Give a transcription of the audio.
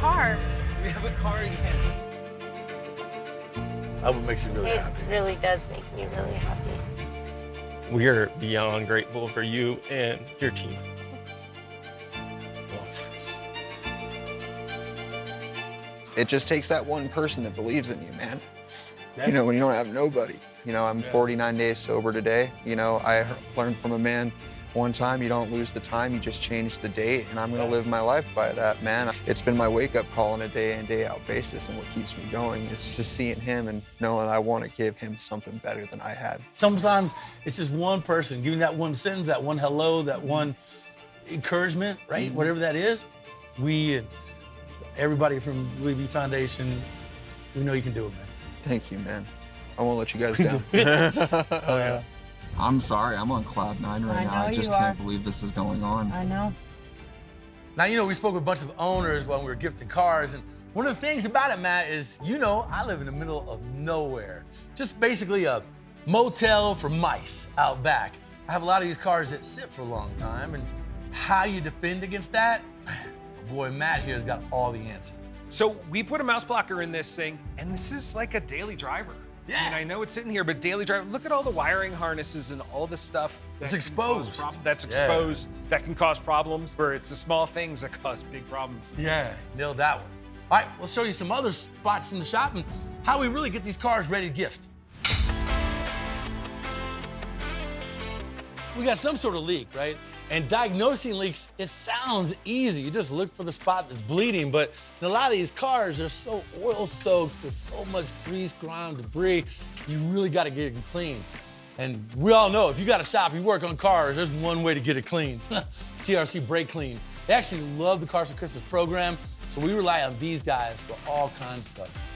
car. We have a car again. That would make you really happy. It really does make me really happy. We are beyond grateful for you and your team. It just takes that one person that believes in you, man. Yeah. You know, when you don't have nobody. You know, I'm 49 days sober today. You know, I learned from a man one time, you don't lose the time, you just change the date, and I'm gonna live my life by that, man. It's been my wake-up call on a day in, day out basis, and what keeps me going is just seeing him and knowing I want to give him something better than I had. Sometimes it's just one person giving that one sentence, that one hello, that one encouragement, right? Whatever that is, we, everybody from Levy Foundation, we know you can do it, man. Thank you, man. I won't let you guys down. Oh, yeah. I'm sorry, I'm on cloud nine right now. I just can't believe this is going on. I know. Now, you know, we spoke with a bunch of owners when we were gifting cars, and one of the things about it, Matt, is, you know, I live in the middle of nowhere. Just basically a motel for mice out back. I have a lot of these cars that sit for a long time, and how you defend against that? My boy Matt here has got all the answers. So we put a MouseBlocker in this thing, and this is like a daily driver. Yeah. I mean, I know it's sitting here, but daily driver, look at all the wiring harnesses and all the stuff. It's exposed. That's exposed, that can cause problems, where it's the small things that cause big problems. Yeah, nailed that one. All right, we'll show you some other spots in the shop and how we really get these cars ready to gift. We got some sort of leak, right? And diagnosing leaks, it sounds easy. You just look for the spot that's bleeding, but in a lot of these cars, they're so oil-soaked with so much grease, grime, debris, you really gotta get them clean. And we all know, if you got a shop, you work on cars, there's one way to get it clean. CRC Brake Clean. They actually love the Cars for Christmas program, so we rely on these guys for all kinds of stuff.